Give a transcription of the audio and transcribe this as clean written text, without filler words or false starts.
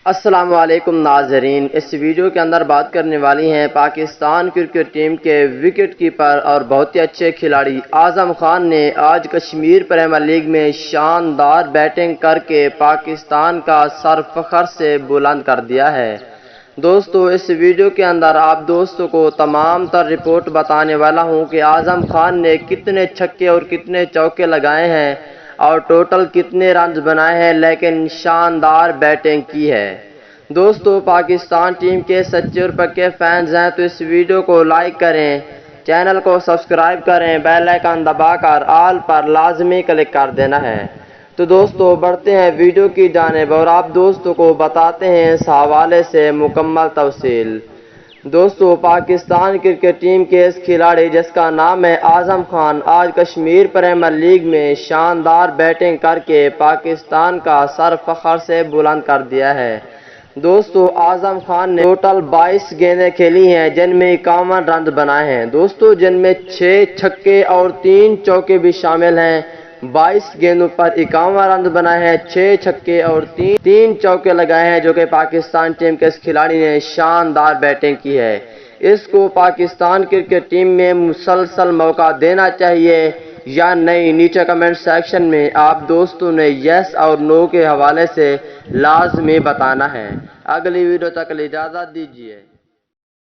السلام علیکم ناظرین، اس ویڈیو کے اندر بات کرنے والی ہیں پاکستان کرکٹ ٹیم کے وکٹ کیپر اور بہت ہی اچھے کھلاڑی اعظم خان نے آج کشمیر پریمیئر لیگ میں شاندار بیٹنگ کر کے پاکستان کا سر فخر سے بلند کر دیا ہے۔ دوستو، اس ویڈیو کے اندر آپ دوستوں کو تمام تر رپورٹ بتانے والا ہوں کہ اعظم خان نے کتنے چھکے اور کتنے چوکے لگائے ہیں اور ٹوٹل کتنے رنز بنائے ہیں، لیکن شاندار بیٹنگ کی ہے۔ دوستو، پاکستان ٹیم کے سچے اور پکے فینز ہیں تو اس ویڈیو کو لائک کریں، چینل کو سبسکرائب کریں، بیل آئیکن دبا کر آل پر لازمی کلک کر دینا ہے۔ تو دوستو، بڑھتے ہیں ویڈیو کی جانب اور آپ دوستوں کو بتاتے ہیں اس حوالے سے مکمل تفصیل۔ دوستو، پاکستان کرکٹ ٹیم کے اس کھلاڑی جس کا نام ہے اعظم خان، آج کشمیر پریمیئر لیگ میں شاندار بیٹنگ کر کے پاکستان کا سر فخر سے بلند کر دیا ہے۔ دوستو، اعظم خان نے ٹوٹل 22 گیندیں کھیلی ہیں جن میں 51 رنز بنائے ہیں۔ دوستو، جن میں 6 چھکے اور 3 چوکے بھی شامل ہیں۔ 22 گیندوں پر 51 رنز بنائے ہیں، 6 چھکے اور 3 چوکے لگائے ہیں، جو کہ پاکستان ٹیم کے اس کھلاڑی نے شاندار بیٹنگ کی ہے۔ اس کو پاکستان کرکٹ ٹیم میں مسلسل موقع دینا چاہیے یا نہیں، نیچے کمنٹ سیکشن میں آپ دوستوں نے یس اور نو کے حوالے سے لازمی بتانا ہے۔ اگلی ویڈیو تک اجازت دیجیے۔